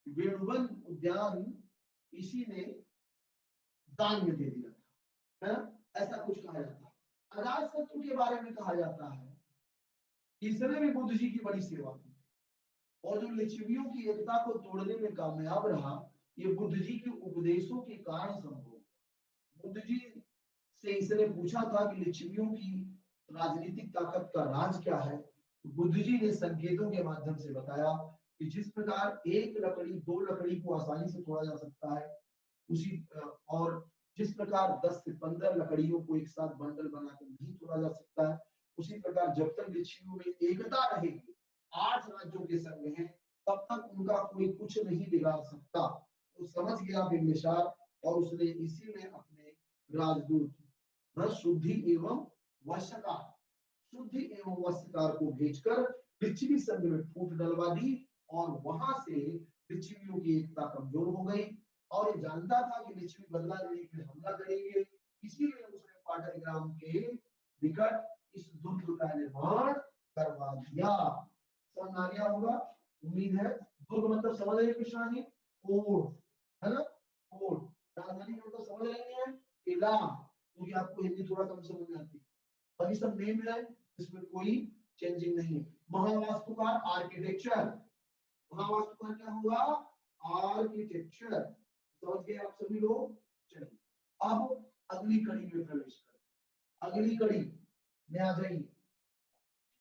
[SPEAKER 1] वेणुवन उद्यान इसी ने दान में दे दिया था, है ना, ऐसा कुछ कहा जाता है। अजातशत्रु के बारे में कहा जाता है इसने भी बुद्ध जी की बड़ी सेवा की और जो लिच्छवियों की एकता को तोड़ने में कामयाब रहा, ये बुद्ध जी के उपदेशों के कारण संभव। बुद्ध जी से इसने पूछा था कि लिच्छवियों की राजनीतिक ताकत का राज क्या है, बुद्ध जी ने संकेतों के माध्यम से बताया कि जिस प्रकार एक लकड़ी दो लकड़ी को आसानी से तोड़ा जा सकता है, उसी और जिस प्रकार 10 से 15 लकड़ियों को एक साथ बंडल बनाकर नहीं तोड़ा जा सकता है, उसी प्रकार जब तक लिच्छवियों में एकता रहेगी, 8 राज्यों के संग हैं, तब तक उनका कोई कुछ नहीं बिगाड़ सकता। तो समझ गया बिंबिसार, और उसने इसी में अपने राजदूत शुद्धि एवं वशकार, शुद्धि एवं वशकार को भेजकर लिच्छवी संघ में फूट डलवा दी, और वहां से लिच्छवियों की एकता कमजोर हो गई। और ये जानता था कि लिच्छवी बदला लेने के लिए हमला करेंगे, इसीलिए उसने पाटलिग्राम के निकट इस दुर्ग का निर्माण करवा दिया। समझ आ गया होगा, उम्मीद है। दुर्ग मतलब समझ रहे कृष्णाजी, फोर्ट है ना, फोर्ट। राजधानी मतलब समझ रहे हैं, किला, क्योंकि आपको हिंदी थोड़ा कम समझ में आती है, बाकी सब नेम है, इसमें कोई चेंजिंग नहीं है। महावास्तुकार आर्किटेक्चर, महावास्तुकार क्या हुआ, आर्किटेक्चर। समझ गए आप सभी लोग। चलिए अब अगली कड़ी में प्रवेश करें। अगली कड़ी में आ जाइए,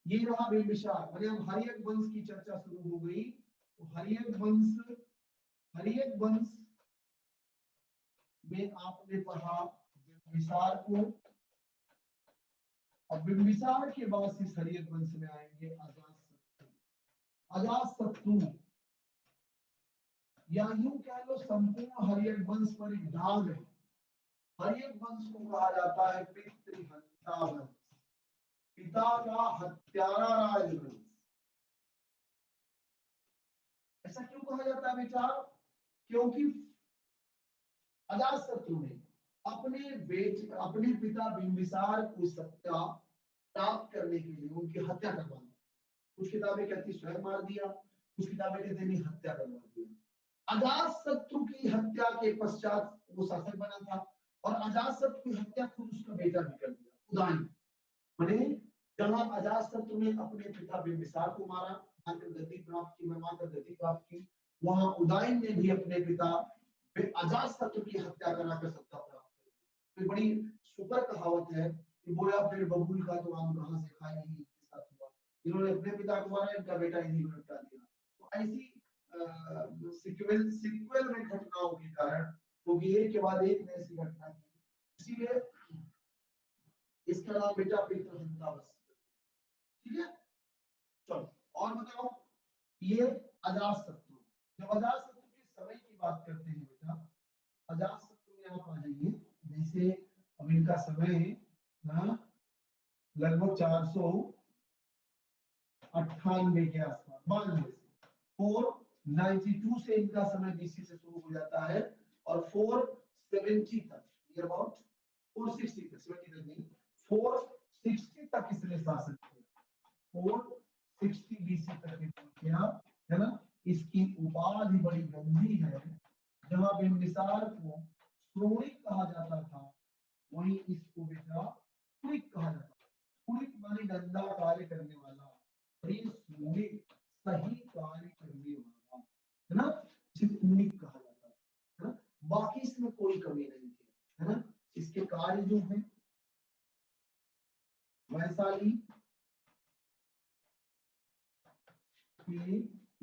[SPEAKER 1] ये रहा बिंबिसार, मतलब हर्यक वंश की चर्चा शुरू हो गई। तो हर्यक वंश में आपने पढ़ा बिंबिसार को, और बिंबिसार के बाद से हर्यक वंश में आएंगे अजातशत्रु। अजातशत्रु या यूं कह लो संपूर्ण हर्यक वंश पर एक दाग है। हर्यक वंश को कहा जाता है पितृहंता वंश, पिता का हत्यारा राजवंश। ऐसा क्यों कहा जाता है बेटा, क्योंकि अजातशत्रु ने अपने पिता बिंबिसार को सत्ता प्राप्त करने के लिए उनकी हत्या करवा दी। कुछ किताबें कहती स्वयं मार दिया, कुछ किताबें कहते नहीं हत्या करवा दिया। अजातशत्रु की हत्या के पश्चात वो शासक बना था, और अजातशत्रु की हत्या खुद उसका बेटा भी कर दिया, उदयन। माने जहां अजातशत्रु ने अपने पिता बिंबिसार को मारा, गद्दी प्राप्त की, मारकर गद्दी प्राप्त की, वहां उदयन ने भी अपने पिता अजातशत्रु की हत्या कराकर सत्ता प्राप्त की। तो बड़ी सुपर कहावत है कि बोया फिर बबूल का तो आम कहां से खाए, यही इसके साथ हुआ। इन्होंने अपने पिता को मारा, इनका बेटा इन्हीं को निपटा दिया। तो ऐसी सीक्वल में घटनाओं के कारण, क्योंकि एक के बाद एक ने ऐसी घटना की, इसीलिए इसका नाम बेटा पितृहंता वंश। ठीक है, चलो और बताओ। ये अजातशत्रु, जब अजातशत्रु के समय की बात करते हैं बेटा, अजातशत्रु में आप आ जाइए। जैसे अब इनका समय लगभग 498 के आसपास, 492 से इनका समय बीसी से शुरू हो जाता है, और 470 तक, नियर अबाउट 460 तक, 70 तक नहीं, 460 तक इसने शासन किया। 460 बीसी तक किया, है ना। इसकी उपाधि बड़ी गंदी है। जहां बिंबिसार को श्रोणिक कहा जाता था, वहीं इसको बेटा कुड़िक कहा जाता था। कुड़िक माने गंदा कार्य करने वाला, और ये श्रोणिक सही कार्य करने वाला, है ना, इसे कुड़िक कहा जाता है ना। बाकी इसमें कोई कमी नहीं थी, है ना। इसके कार्य जो है, वैशाली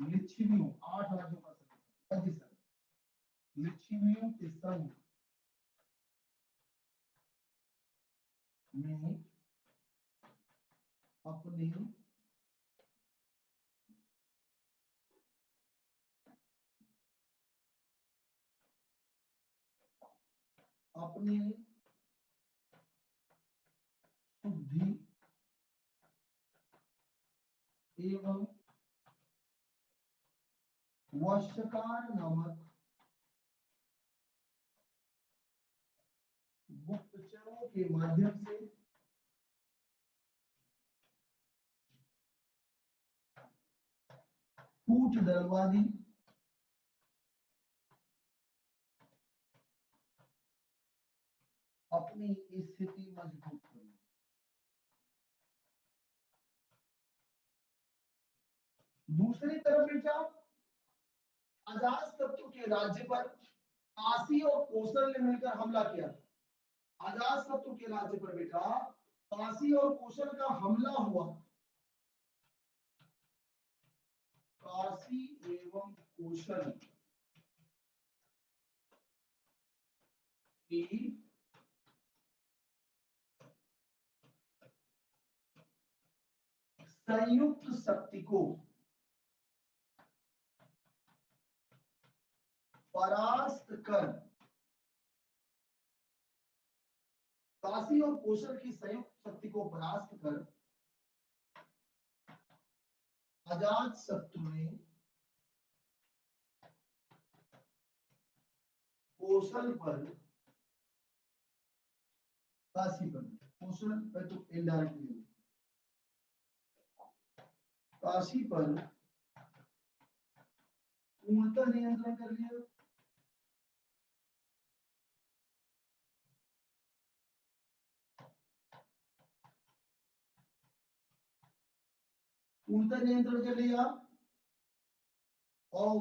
[SPEAKER 1] लिच्छवियों, 8 राज्यों का संघ, लिच्छवियों के संघ में अपने शुद्धि एवं वशकार नामक गुप्तचरों के माध्यम से फूट डलवा दी, अपनी स्थिति मजबूत करी। दूसरी तरफ बेटा अजातशत्रु के राज्य पर काशी और कौशल ने मिलकर हमला किया। अजातशत्रु के राज्य पर बेटा काशी और कौशल का हमला हुआ। काशी एवं कौशल की संयुक्त शक्ति को परास्त कर, काशी और कौशल की संयुक्त शक्ति को परास्त कर अजात शत्रु ने कौशल पर, काशी पर, कौशल पर तो इनडायरेक्टली, काशी पर पूर्णतः नियंत्रण कर लिया। पूर्णतः नियंत्रण कर लिया और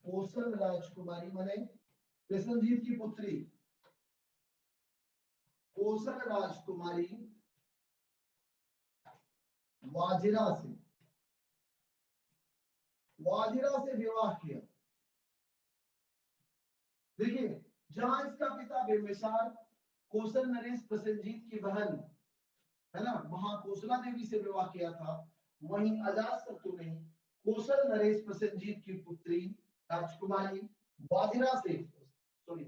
[SPEAKER 1] कौशल राजकुमारी माने प्रसन्नजीत की पुत्री कौशल राजकुमारी वाजिरा से विवाह किया। देखिए, जहां इसका पिता बिंबिसार कौशल नरेश प्रसन्नजीत की बहन है ना महाकौशला देवी से विवाह किया था, वहीं अजातशत्रु ने कौशल नरेश प्रसन्नजीत की पुत्री राजकुमारी वाजिरा से, सॉरी,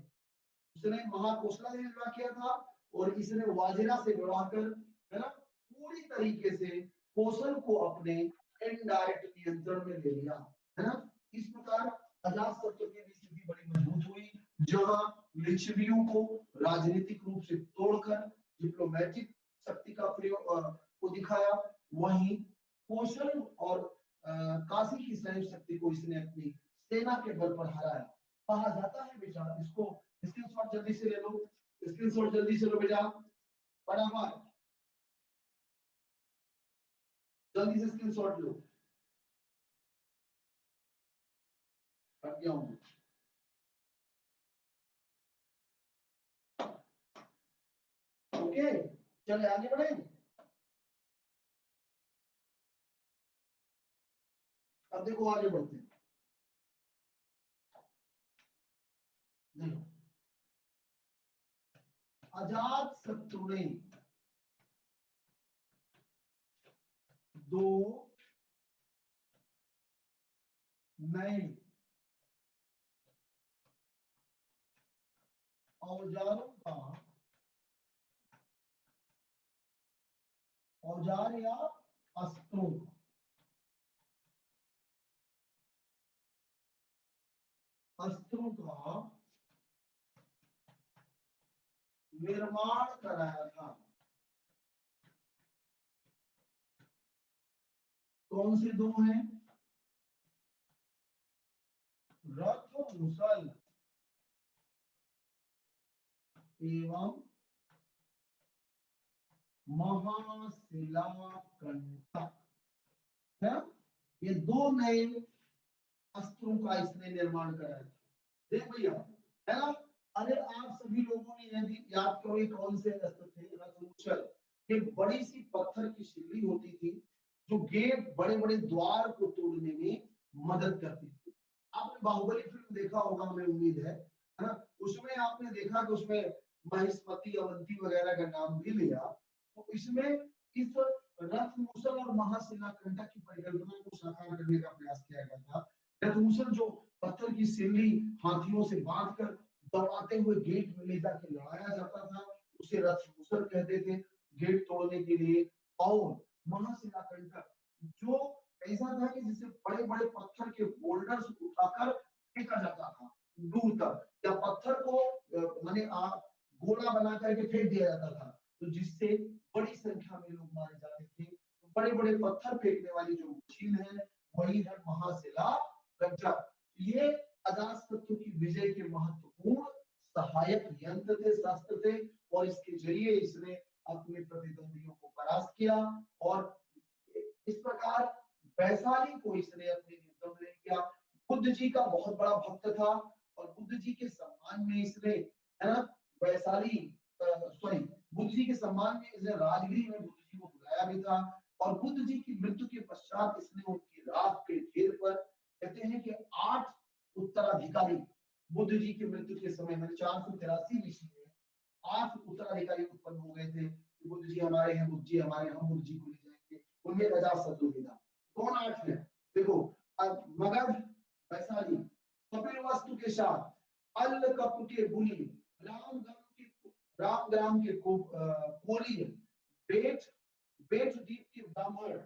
[SPEAKER 1] उसने महाकौशला से विवाह किया था और इसने वाजिरा से विवाह कर, है ना, पूरी तरीके से कौशल को अपने इनडायरेक्ट नियंत्रण में ले लिया, है ना। इस प्रकार अजातशत्रु की भी स्थिति बड़ी मजबूत हुई, जहां लिच्छवियों को राजनीतिक रूप से तोड़कर डिप्लोमेटिक शक्ति का प्रयोग को दिखाया, वहीं कौशल और काशी की संयुक्त शक्ति को इसने अपनी सेना के बल पर हराया। कहा जाता है बेटा, इसको स्क्रीनशॉट जल्दी से ले लो, स्क्रीनशॉट जल्दी से लो बेटा, बराबर जल्दी से स्क्रीनशॉट लो। हट गया हूं, ओके, चले आगे बढ़े। अब देखो आगे बढ़ते हैं। देखो, अजातशत्रु ने दो नए औजारों का, औजार या अस्त्रों का निर्माण कराया था। कौन से दो हैं? रथ मुसल एवं महाशिलाकंटक, है, ये दो नए अस्त्रों का इसने निर्माण कराया था। देख भैया, है ना, अरे आप सभी लोगों ने यदि याद करो ये कौन से अस्त्र थे? रथमुसल, एक बड़ी सी पत्थर की शिल्ली होती थी जो गेट, बड़े बड़े द्वार को तोड़ने में मदद करती थी। आपने बाहुबली फिल्म देखा होगा, हमें उम्मीद है ना, उसमें आपने देखा कि उसमें महिष्मती, अवंती वगैरह का नाम भी लिया, तो इसमें इस रथमुसल और महाशिलाकंटक की परिकल्पना को साकार करने का प्रयास किया गया था। रथमुसल जो पत्थर की सिल्ली हाथियों से बांधकर दौड़ाते हुए गेट में ले जाके लड़ाया जाता था, उसे रथमुसल कहते थे गेट तोड़ने के लिए। और महाशिलाकंटक जो ऐसा था कि जिसे बड़े बड़े पत्थर के बोल्डर्स उठाकर फेंका जाता था दूर तक, या पत्थर को माने गोला बना करके फेंक दिया जाता था, तो जिससे बड़ी संख्या में लोग मारे जाते थे। तो बड़े बड़े पत्थर फेंकने वाली जो मशीन है वही है महाशिलाकंटक। ये अजातशत्रु की विजय के महत्वपूर्ण सहायक यंत्र थे, शस्त्र थे, और इसके जरिए इसने अपने प्रतिद्वंदियों को परास्त किया और इस प्रकार वैशाली को इसने अपने नियंत्रण में ले लिया। बुद्ध जी का बहुत बड़ा भक्त था और बुद्ध जी के सम्मान में इसने, है ना, वैशाली, सॉरी, बुद्ध जी के सम्मान में इसने राजगीर में बुद्ध जी को बुलाया भी था और बुद्ध जी की मृत्यु के पश्चात इसने उनकी राख के ढेर पर, कहते हैं कि 8 उत्तराधिकारी बुद्ध जी की मृत्यु के समय में 483 ईस्वी में 8 उत्तराधिकारी उत्पन्न हो गए थे कि बुद्ध जी हमारे हैं, बुद्ध जी हमारे, हम बुद्ध जी को ले जाएंगे। उनमें अजातशत्रु भी था। कौन 8 है? देखो, मगध, वैशाली, कपिलवस्तु के साथ, अल्लकप के बुली, रामग्राम के कोली, बेट द्वीप के ब्राह्मण,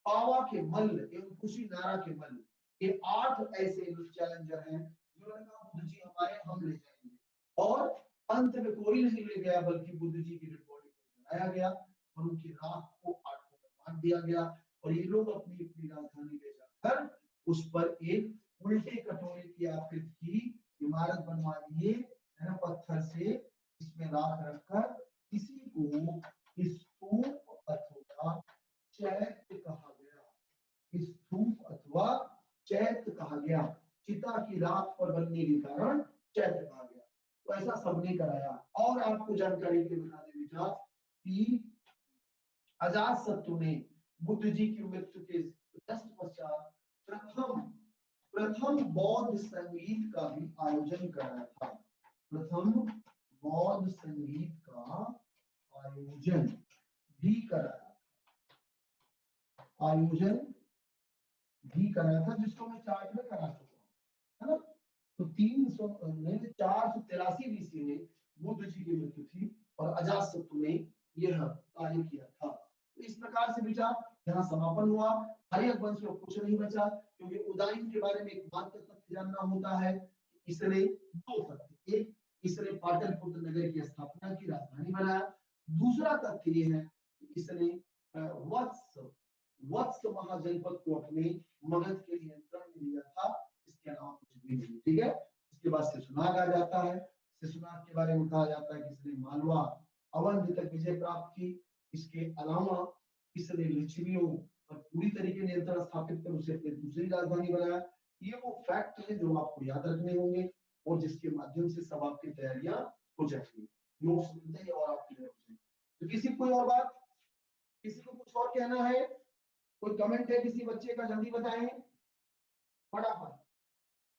[SPEAKER 1] पावा के मल्ल एवं कुशीनारा के मल्ल, ये 8 ऐसे चैलेंजर हैं जिन्होंने कहा बुद्ध जी हमारे, हम ले जाएंगे। और अंत में कोई नहीं ले गया, बल्कि बुद्ध जी की डेड बॉडी को जलाया गया और उनकी राख को 8 में बांट दिया गया। और ये लोग अपनी अपनी राजधानी ले जाकर उस पर एक उल्टे कटोरे की आकृति की इमारत बनवा दिए, है ना, पत्थर से, इसमें राख रखकर। इसी को स्तूप अथवा चैत्य कहा गया। स्तूप अथवा चैत्य कहा गया। चिता की राख पर बनने के कारण चैत्य कहा गया। तो ऐसा सबने कराया। और आपको जानकारी के बता दें बेटा कि अजातशत्रु ने बुद्ध जी की मृत्यु के जस्ट पश्चात प्रथम बौद्ध संगीत का भी आयोजन कराया था। प्रथम बौद्ध संगीत का आयोजन भी कराया था, जिसको मैं चार्ट में करा चुका हूँ, है ना। तो 483 ईस्वी में बुद्ध जी की मृत्यु थी और अजातशत्रु ने यह कार्य किया था। तो इस प्रकार से विचार यहाँ समापन हुआ। हर्यक वंश में कुछ नहीं बचा, क्योंकि उदयन के बारे में एक मात्र तथ्य जानना होता है। इसने 2 तथ्य, एक, इसने पाटलिपुत्र नगर की स्थापना की, राजधानी बनाया। दूसरा तथ्य ये है कि इसने वत्स महाजनपद को अपने मगध के नियंत्रण में लिया था। इसके अलावा कुछ भी नहीं। ठीक है। इसके बाद शिशुनाग आ जाता है। शिशुनाग के बारे में कहा जाता है कि इसने मालवा, अवंत तक विजय प्राप्त की। इसके अलावा इसने लिच्छवियों पर पूरी तरीके नियंत्रण स्थापित कर उसे अपनी दूसरी राजधानी बनाया। ये वो फैक्ट है जो आपको याद रखने होंगे और जिसके माध्यम से सब आपकी तैयारियां हो जाएंगी, नोट्स मिलते हैं और आप क्लियर हो जाएंगे। तो किसी कोई और बात, किसी को कुछ और कहना है, कोई कमेंट है किसी बच्चे का, जल्दी बताएं फटाफट।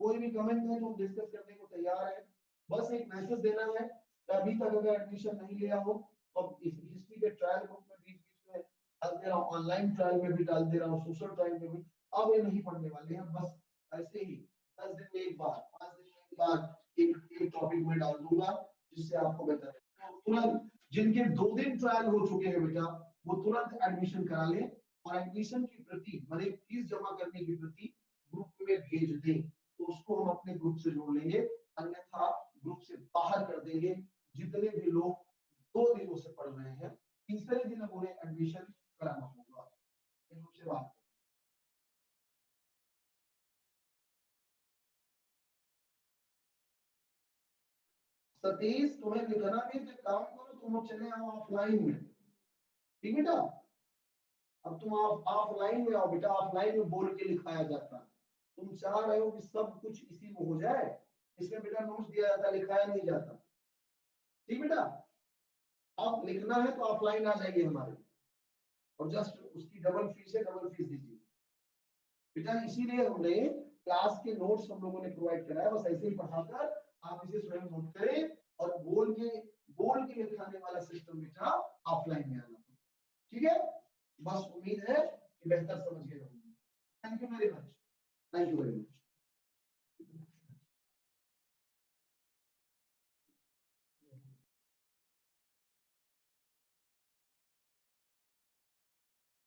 [SPEAKER 1] कोई भी कमेंट है जो डिस्कस करने को तैयार है, बस एक मैसेज देना है कि अभी तक अगर एडमिशन नहीं लिया हो तो हिस्ट्री के ट्रायल ग्रुप में बीच बीच में डाल दे रहा हूँ, ऑनलाइन ट्रायल में भी डाल दे रहा हूँ, सोशल ट्रायल में भी। अब ये नहीं पढ़ने वाले हैं, बस ऐसे ही 10 दिन में एक बार, 5 दिन में एक बार एक टॉपिक में डाल दूंगा, जिससे आपको बेहतर है। तो तुरंत जिनके 2 दिन ट्रायल हो चुके हैं बेटा, वो तुरंत एडमिशन करा लें और एडमिशन की प्रति, माने फीस जमा करने की प्रति ग्रुप में भेज दें, तो उसको हम अपने ग्रुप से जोड़ लेंगे, अन्यथा ग्रुप से बाहर कर देंगे। जितने भी लोग 2 दिनों से पढ़ रहे हैं, तीसरे दिन अब उन्हें एडमिशन कराना होगा। ग्रुप से बात सतीश, तुम्हें लिखना भी तो काम करो, तुम अब चले आओ ऑफलाइन में, ठीक बेटा। अब तुम ऑफलाइन में आओ बेटा, ऑफलाइन में बोल के लिखाया जाता है। तुम चाह रहे हो कि सब कुछ इसी में हो जाए, इसमें बेटा नोट्स दिया जाता, लिखाया नहीं जाता, ठीक बेटा। अब लिखना है तो ऑफलाइन आ जाइए हमारे, और जस्ट उसकी डबल फीस है, डबल फीस दीजिए बेटा। इसीलिए हमने क्लास के नोट्स हम लोगों ने प्रोवाइड कराया, बस ऐसे ही पढ़ाकर आप इसे स्वयं नोट करें और बोल के लिखाने वाला सिस्टम बेटा ऑफलाइन में आना, ठीक है। बस उम्मीद है कि बेहतर समझ गए होंगे। Thank you very much, thank you very much.